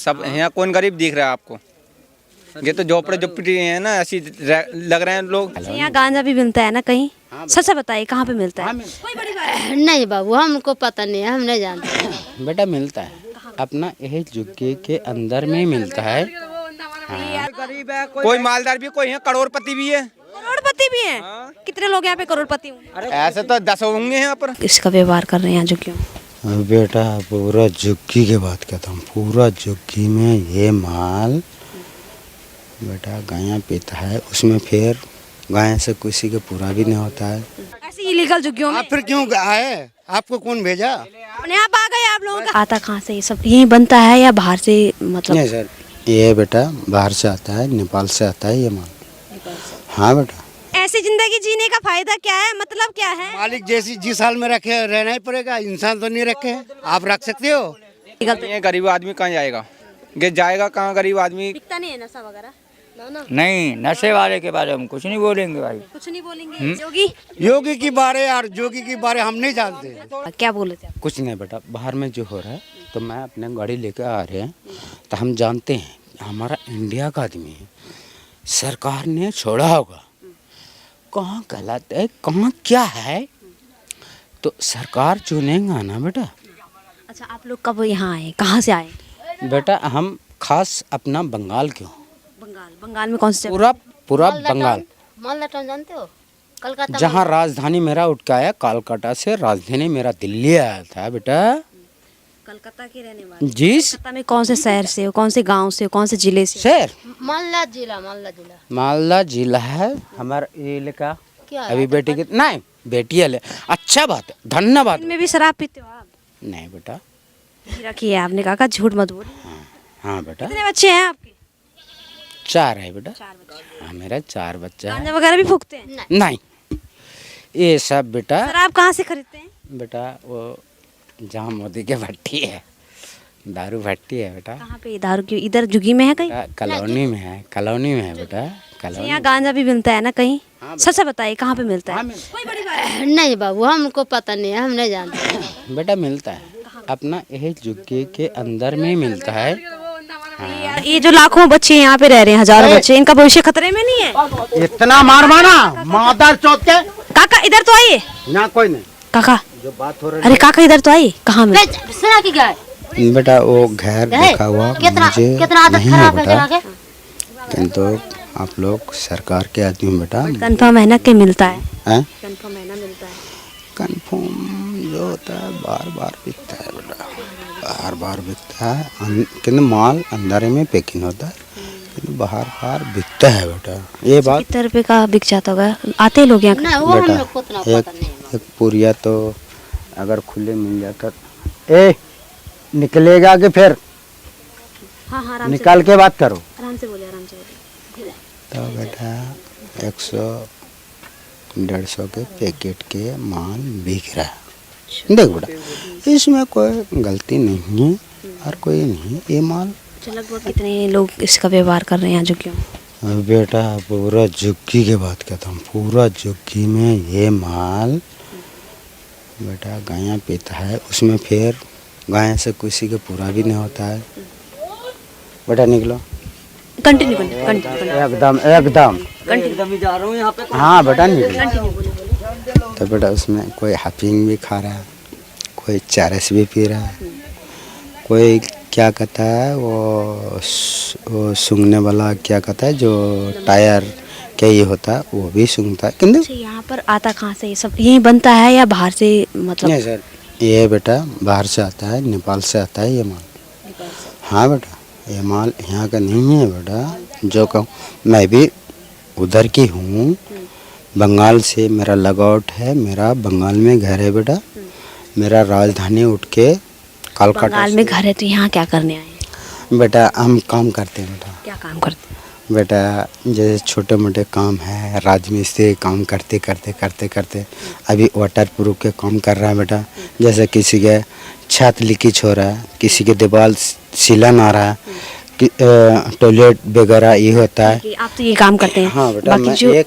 सब यहाँ कौन गरीब दिख रहा है आपको? ये तो झोपड़े झोपड़ी है ना, ऐसी लग रहे हैं लोग। यहाँ गांजा भी मिलता है ना कहीं? सच से बताइए कहाँ पे मिलता है? कोई बड़ी बात नहीं। नहीं बाबू, हमको पता नहीं है, हम नहीं जानते। बेटा मिलता है अपना यही झुग्गी के अंदर में मिलता है। गरीब है कोई मालदार भी, कोई है करोड़पति भी है। करोड़पति भी हैं? कितने लोग यहाँ पे करोड़पति होंगे? ऐसे तो 10 होंगे यहाँ पर। इसका व्यवहार कर रहे हैं यहाँ झुग्गियों? बेटा पूरा झुग्गी की बात करता हूँ, पूरा झुग्गी में ये माल बेटा गाय पीता है, उसमें फिर गाय से किसी के पूरा भी नहीं होता है। ऐसी इलीगल झुग्गियों में आप फिर क्यों आए? आपको कौन भेजा? अपने आप आ गए आप लोगों का? आता कहाँ से ये सब? यही बनता है या बाहर से? मतलब नहीं सर, ये बेटा बाहर से आता है, नेपाल से आता है ये माल। हाँ बेटा। ऐसी जिंदगी जीने का फायदा क्या है, मतलब क्या है? मालिक जैसी जिस हाल में रखे रहना ही पड़ेगा, इंसान तो नहीं रखे हैं। आप रख सकते हो? ये गरीब आदमी कहाँ जाएगा? ये जाएगा कहाँ गरीब आदमी? दिखता नहीं है नशा वगैरह? नहीं, नशे वाले के बारे में कुछ नहीं बोलेंगे भाई। कुछ नहीं बोलेंगे। योगी योगी की बारे और जोगी की बारे हम नहीं जानते। क्या बोले थे आप? कुछ नहीं बेटा, बाहर में जो हो रहा है तो मैं अपने गाड़ी लेकर आ रहे हैं तो हम जानते हैं हमारा इंडिया का आदमी है, सरकार ने छोड़ा होगा, कहाँ गलत है कहाँ क्या है तो सरकार चुनेगा ना बेटा। अच्छा, आप लोग कब यहाँ आए, कहाँ से आए? बेटा हम खास अपना बंगाल क्यों, बंगाल में कौन से? पूरा बंगाल। मालदा टाउन जानते हो? कलकत्ता। जहाँ राजधानी मेरा उठ के आया कलकत्ता से, राजधानी मेरा दिल्ली आया था बेटा। कलकत्ता के रहने वाले? जिस कलकत्ता में कौन से शहर से हो, कौन से गांव से हो, कौन से जिले से? शहर मालदा जिला। मालदा जिला है हमारा। ये लेका क्या अभी बेटी की नहीं, बेटी है ले। अच्छा बात है, धन्यवाद। में भी शराब पीते हो आप? नहीं बेटा। रखी है आपने, कहा झूठ मत बोल। हाँ बेटा। कितने बच्चे हैं आपके? 4 है बेटा। 4 बच्चे। हाँ मेरा 4 बच्चा है। गांजा वगैरह भी फूकते हैं? नहीं, ये सब बेटा। शराब कहाँ से खरीदते हैं? बेटा वो जहाँ मोदी के भट्टी है, दारू भट्टी है बेटा। कहाँ पे दारू की? इधर झुग्गी में है कहीं? कॉलोनी में है, कॉलोनी में है बेटा। कॉलोनी यहाँ गांजा भी मिलता है ना कहीं? सच से बताइए कहाँ पे मिलता है? कोई बड़ी बात नहीं बाबू, हमको पता नहीं है, हम नहीं जानते। बेटा मिलता है अपना यही झुग्गी के अंदर में मिलता है। ये जो लाखों बच्चे यहाँ पे रह रहे हैं, हजारों बच्चे, इनका भविष्य खतरे में नहीं है? इतना मार माना मादर चौथ के। काका इधर तो आइए। ना कोई नहीं। काका जो बात हो रही अरे काका इधर तो आइए। कहाँ में? सुना की गाय बेटा वो घर देखा हुआ मुझे नहीं है बेटा, किंतु आप लोग सरकार के आदमी बेटा। कंफर्म है ना कि मिलता है? कंफर्म है ना मिलता है? कंफर्म जो होता है बार बार बिकता है बेटा, बार बार बिकता है। किंतु माल अंदर में पैकिंग होता है, किंतु बाहर बाहर बिकता है बेटा। ये बात कितने रुपए का बिक जाता होगा? आते हैं लोग यहाँ? बेटा एक पुरिया तो अगर खुले मिल जाता। ए निकलेगा कि फिर? हाँ निकाल के बात करो। आराम से बोले, आराम से बोले। तो बेटा 100-150 के पैकेट के माल बिक रहा है। देख बेटा इसमें कोई गलती नहीं है और कोई नहीं, ये माल। लगभग कितने लोग इसका व्यवहार कर रहे हैं यहाँ झुग्गियों? बेटा पूरा झुग्गी की बात करता हूँ, पूरा झुग्गी में ये माल बेटा गाय पीता है, उसमें फिर गाय से किसी के पूरा भी नहीं होता है। बेटा निकलो। कंटिन्यू एकदम ही जा रहा हूँ यहाँ पे। हाँ बेटा निकलो। तो बेटा उसमें कोई हाफिंग भी खा रहा है, कोई चरस भी पी रहा है, कोई क्या कहता है वो सूंघने वाला क्या कहता है जो टायर क्या ये होता है वो भी सूंघता है। किंतु यहाँ पर आता कहाँ से? ये सब यही बनता है या बाहर से? मतलब नहीं सर, ये बेटा बाहर से आता है, नेपाल से आता है ये माल। हाँ बेटा ये माल यहाँ का नहीं है बेटा। जो कहूँ मैं भी उधर की हूँ, बंगाल से मेरा लगावट है, मेरा बंगाल में घर है बेटा। मेरा राजधानी उठ के कलकत्ता। बंगाल में घर है तो यहाँ क्या करने आए? बेटा हम काम करते हैं बेटा। क्या काम करते हैं? बेटा जैसे छोटे मोटे काम है, राजमिस्त्री काम करते करते अभी वाटर प्रूफ के काम कर रहा है बेटा। जैसे किसी के छत लीकेज हो रहा है, किसी के दीवार सिलन आ रहा है, टॉयलेट वगैरह ये होता है। आप तो ये काम करते हैं? हाँ बेटा।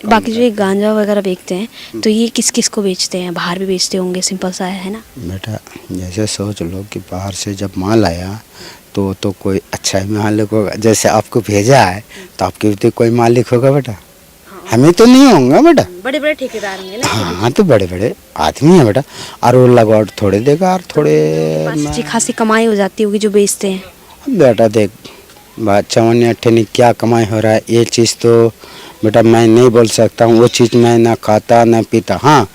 बाकी जो ये गांजा वगैरह बेचते हैं तो ये किस किस को बेचते हैं? बाहर भी बेचते होंगे, सिंपल सा है ना? बेटा जैसे सोच लो कि बाहर से जब माल आया तो कोई अच्छा ही मालिक होगा। जैसे आपको भेजा है तो आपके भी तो कोई मालिक होगा बेटा, हमें तो नहीं होगा बेटा। बड़े बड़े ठेकेदार होंगे ना, हाँ तो बड़े बड़े आदमी है बेटा, और वो लगवाट थोड़े देगा और थोड़े अच्छी खासी कमाई हो जाती होगी जो बेचते हैं। बेटा देख बात चवन्नी अट्ठनी क्या कमाई हो रहा है ये चीज़ तो बेटा मैं नहीं बोल सकता हूँ। वो चीज़ मैं ना खाता ना पीता। हाँ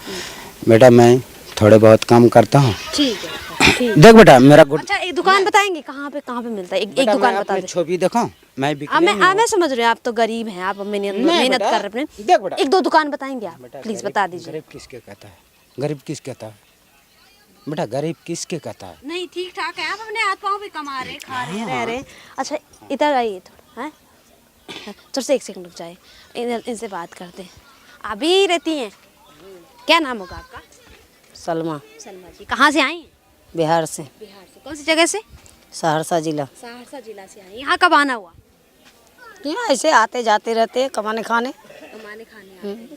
बेटा मैं थोड़े बहुत काम करता हूँ। ठीक है, ठीक। देख बेटा मेरा गुड अच्छा एक दुकान बताएंगे कहाँ पे मिलता है? एक दुकान बता दे। छवि देखो मैं मैं समझ रही हूँ, आप तो गरीब हैं, आप मेहनत कर रहे हैं देख बेटा, एक दो दुकान बताएंगे आप, प्लीज बता दीजिए। गरीब किसके कहता है? गरीब किस कहता है बेटा? गरीब किसके कहता है? नहीं ठीक ठाक है, आप अपने हाथ पाँव भी कमा रहे, खा रहे, रह रहे। अच्छा इधर आइए थोड़ा, हैं थोड़ा से एक सेकंड रुक जाए, इनसे बात करते हैं। आप भी रहती हैं? क्या नाम होगा आपका? सलमा, सलमा जी। कहाँ से आई हैं? बिहार से। बिहार से। कौन सी जगह से? सहरसा जिला। सहरसा जिला से आई। यहाँ कब आना हुआ? यहाँ ऐसे आते जाते रहते कमाने खाने। कमाने खाने आते हैं।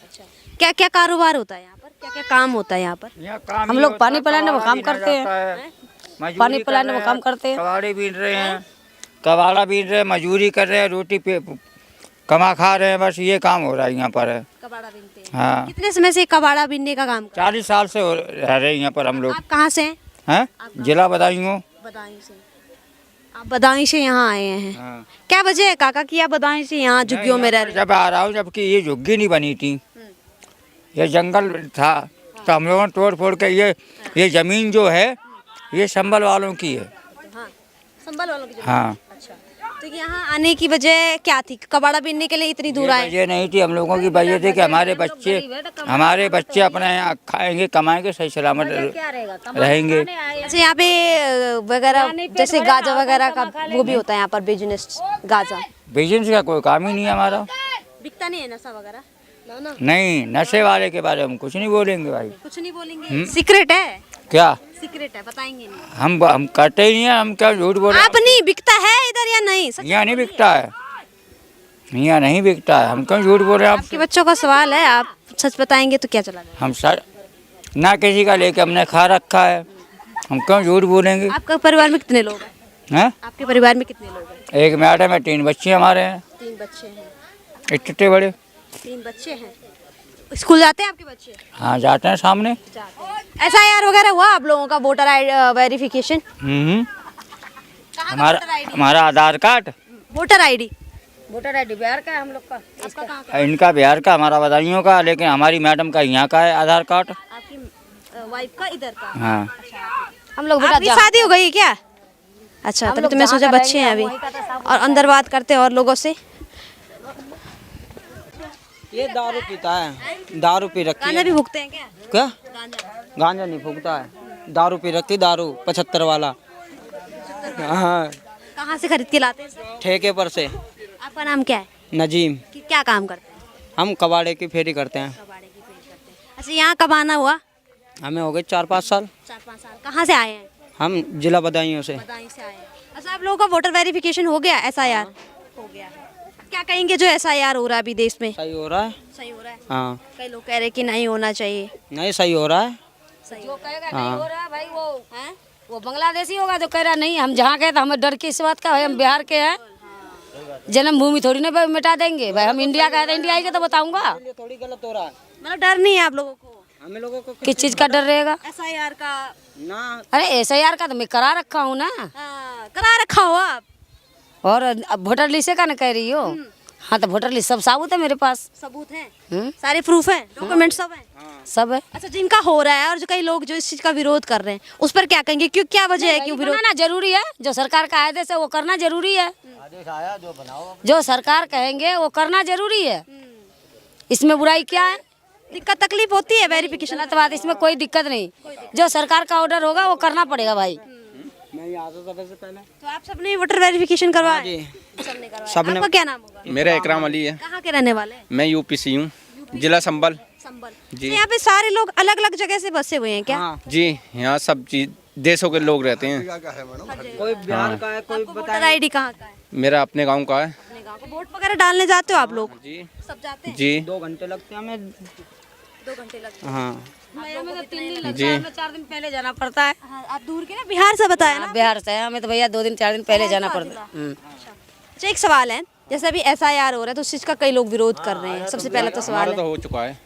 अच्छा क्या क्या कारोबार होता है यहाँ पर? क्या क्या काम होता है यहाँ पर? हम लोग पानी पिलाने में काम करते हैं, पानी पिलाने में काम करते हैं। कबाड़े बीन रहे हैं, कबाड़ा बीन रहे हैं, मजदूरी कर रहे हैं, रोटी पे कमा खा रहे हैं, बस ये काम हो रहा है यहाँ पर है। कबाड़ा बीनते हैं। हाँ कितने समय से कबाड़ा बीनने का काम कर? 40 साल से रह रहे हैं यहाँ पर हम लोग। आप कहाँ से हैं? हैं जिला बदायूं। बदायूं से। आप बदायूं से यहाँ आए हैं? हाँ। क्या वजह है काका कि आप बदायूं से यहाँ झुग्गियों में रह रहे हैं? जब आ रहा हूँ जबकि ये झुग्गी नहीं बनी थी, ये जंगल था, तो हम लोगों ने तोड़ फोड़ के ये जमीन जो है ये संभल वालों की है। हाँ, संभल वालों की जमीन। हाँ अच्छा तो यहाँ आने की वजह क्या थी? कबाड़ा बीनने के लिए इतनी दूर आए? ये नहीं थी, हम लोगों की वजह थी कि हमारे बच्चे अपने यहाँ खाएंगे कमाएंगे सही सलामत रहेंगे। अच्छा यहाँ पे वगैरह जैसे गाजा वगैरह का वो भी होता है यहाँ पर बिजनेस? गाजा बिजनेस का कोई काम ही नहीं है हमारा। बिकता नहीं है नशा वगैरह? नहीं, नशे वाले के बारे में कुछ नहीं बोलेंगे भाई। कुछ नहीं बोलेंगे? सीक्रेट है क्या? सीक्रेट है, बताएंगे नहीं। हम करते ही नहीं है, हम क्या झूठ बोले? आप नहीं बिकता है इधर या नहीं? यहाँ नहीं बिकता है, यहाँ नहीं बिकता है, हम क्यों झूठ बोल रहे हैं? आपके बच्चों का सवाल है, आप सच बताएंगे तो क्या चला जाएगा? हम सर ना किसी का लेके हमने खा रखा है, हम क्यों झूठ बोलेंगे? आपके परिवार में कितने लोग हैं? हैं? आपके परिवार में कितने लोग हैं? एक मैडम है, 3 बच्चे हमारे हैं। 3 बच्चे हैं। इतने बड़े 3 बच्चे हैं। स्कूल जाते हैं आपके बच्चे? हाँ जाते हैं सामने। SIR वगैरह हुआ आप लोगों का? Voter verification? हमारा Aadhaar card, voter ID? Voter ID Bihar का है हम लोग का। आपका कहाँ का? इनका बिहार का, हमारा बदायूं का, लेकिन हमारी मैडम का यहाँ का है आधार कार्ड। आपकी वाइफ का इधर का? हाँ हम लोग आपकी शादी हो गई है क्या? अच्छा तभी तो मैं सोचा बच्चे हैं अभी। और अंदर बात करते हैं और लोगों से। ये दारू पीता है, दारू पी रखी गांजा है। भी भुगते हैं क्या? क्या? गांजा? गांजा नहीं फूकता है, दारू पी रखी, दारू 75 वाला। हाँ कहाँ से खरीद के लाते हैं सर? ठेके पर से। आपका नाम क्या है? नजीम। क्या काम करते हैं? हम कबाड़े की फेरी करते हैं। कबाड़े की फेरी करते हैं। अच्छा यहाँ कब आना हुआ? हमें हो गए 4-5 साल। 4-5 साल। कहाँ से आए हैं? हम जिला बदायूं से। बदायूं से आए हैं। अच्छा आप लोगों का वोटर वेरिफिकेशन हो गया? SIR हो गया है। क्या कहेंगे जो SIR हो रहा है अभी देश में? सही हो रहा है। सही हो रहा है? हाँ कई लोग कह रहे हैं कि नहीं होना चाहिए। नहीं सही हो रहा है। सही जो कहेगा हाँ। नहीं हो रहा भाई वो बांग्लादेशी होगा जो कह रहा नहीं। हम जहाँ गए तो हमें डर की इस बात का है, हम बिहार के हैं, जन्मभूमि थोड़ी ना मिटा देंगे भाई। हम इंडिया का है तो इंडिया आएगा तो बताऊंगा। थोड़ी गलत हो रहा है। मतलब डर नहीं है आप लोगों को? हमें लोगों को किस चीज का डर रहेगा? SIR का? ना अरे SIR का तो मैं करा रखा हूँ ना। हाँ, करा रखा हो आप? और अब वोटर लिस्ट का ना कह रही हो? हाँ तो वोटर लिस्ट सब साबुत है मेरे पास। सबूत हैं? सारे प्रूफ हैं? डॉक्यूमेंट सब हैं? सब है। अच्छा जिनका हो रहा है और जो कई लोग जो इस चीज का विरोध कर रहे हैं उस पर क्या कहेंगे? क्यों, क्या वजह है क्यों विरोध? बनाना जरूरी है, जो सरकार का आदेश है वो करना जरूरी है। जो सरकार कहेंगे वो करना जरूरी है, इसमें बुराई क्या है? दिक्कत तकलीफ होती है वेरिफिकेशन? गलत बात, इसमें कोई दिक्कत नहीं। जो सरकार का ऑर्डर होगा वो करना पड़ेगा भाई। मैं यहाँ से सबसे पहले। तो आप सबने वोटर वेरिफिकेशन करवाया? जी सबने करवाया। सबने। आपका क्या नाम होगा? मेरा इकराम अली है, कहाँ के रहने वाले हैं? मैं UP से हूँ, जिला संभल। संभल। जी। तो यहाँ पे सारे लोग अलग अलग जगह से बसे हुए हैं क्या? हाँ। जी यहाँ सब चीज देशों के लोग रहते हैं। कोई बिहार का है, कोई आपको वोटर ID कहाँ का है? मेरा अपने गांव का है। अपने गाँव का। वोट वगैरह डालने जाते हो आप लोग? जी सब जाते हैं? जी। 2 घंटे लगते हैं हमें। 2 घंटे लगते हैं। हाँ हमें तो 3 दिन लगता जी। है, हमें 4 दिन पहले जाना पड़ता है। हाँ, आप दूर के ना बिहार से बताया ना। हाँ, बिहार से हैं, हमें तो भैया 2 दिन 4 दिन पहले जाना पड़ता है। अच्छा, एक सवाल है, जैसे अभी SIR हो रहा है तो उस चीज का कई लोग विरोध कर रहे हैं। सबसे पहला तो सवाल हमारा है, तो हो चुका है।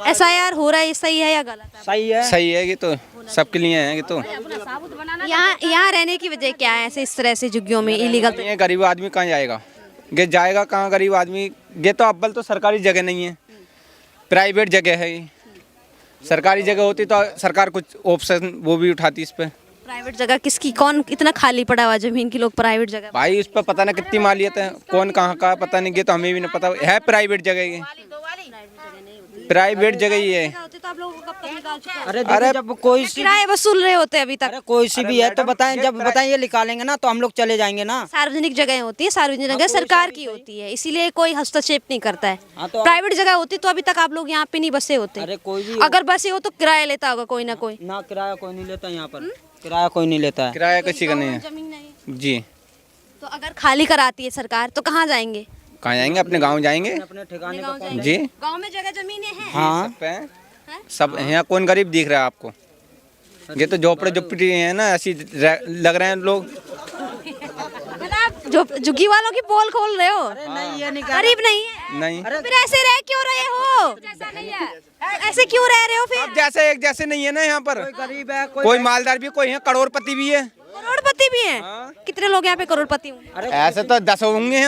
SIR हो रहा है, ये सही है या गलत है? सही है। सही है, ये तो सबके लिए है। ये तो यहाँ रहने की वजह क्या है ऐसे इस तरह से झुग्गियों में इलीगल? ये गरीब आदमी कहाँ जाएगा? ये जाएगा कहाँ गरीब आदमी? ये तो अव्वल तो सरकारी जगह नहीं है, प्राइवेट जगह है ये। सरकारी जगह होती तो सरकार कुछ ऑप्शन वो भी उठाती इस पे। प्राइवेट जगह किसकी, कौन इतना खाली पड़ा हुआ जमीन की लोग प्राइवेट जगह? भाई इस पर पता नहीं कितनी मालियत है, कौन कहाँ का पता नहीं, ये तो हमें भी नहीं पता है। प्राइवेट जगह ये, प्राइवेट जगह ही है। होते तो आप लोगों को कब तक निकाल चुके हैं? अरे दीदी, जब कोई सी किराए वसूल रहे होते अभी तक। अरे कोई सी भी है तो बताएं, जब बताएं ये निकालेंगे ना तो हम लोग चले जाएंगे ना। सार्वजनिक जगह होती है, सार्वजनिक जगह सरकार की होती है, इसीलिए कोई हस्तक्षेप नहीं करता है। हाँ, तो प्राइवेट जगह होती तो अभी तक आप लोग यहाँ पे नहीं बसे होते। अरे कोई भी अगर बसे हो तो किराया लेता होगा कोई ना कोई। ना, किराया कोई नहीं लेता यहाँ पर, किराया कोई नहीं लेता है। किराया किसी का नहीं है जमीन नहीं, जी। तो अगर खाली कराती है सरकार तो कहाँ जाएंगे? कहाँ जाएंगे? अपने गांव जाएंगे अपने ठिकाने का जी। गांव में जगह जमीनें हैं। हाँ सब पे हैं। सब यहाँ कौन गरीब दिख रहा है आपको? ये तो झोपड़े झोपड़ी हैं ना, ऐसी लग रहे हैं लोग। मतलब जो झुग्गी वालों की पोल खोल रहे हो? गरीब नहीं है? नहीं, फिर ऐसे रह क्यों रहे हो? ऐसे क्यों रह रहे हो फिर? अब जैसे एक जैसे नहीं है ना यहाँ पर। गरीब है, कोई मालदार भी, कोई है करोड़पति भी है। करोड़पति भी हैं? कितने लोग यहाँ पे करोड़पति होंगे? ऐसे तो 10 होंगे।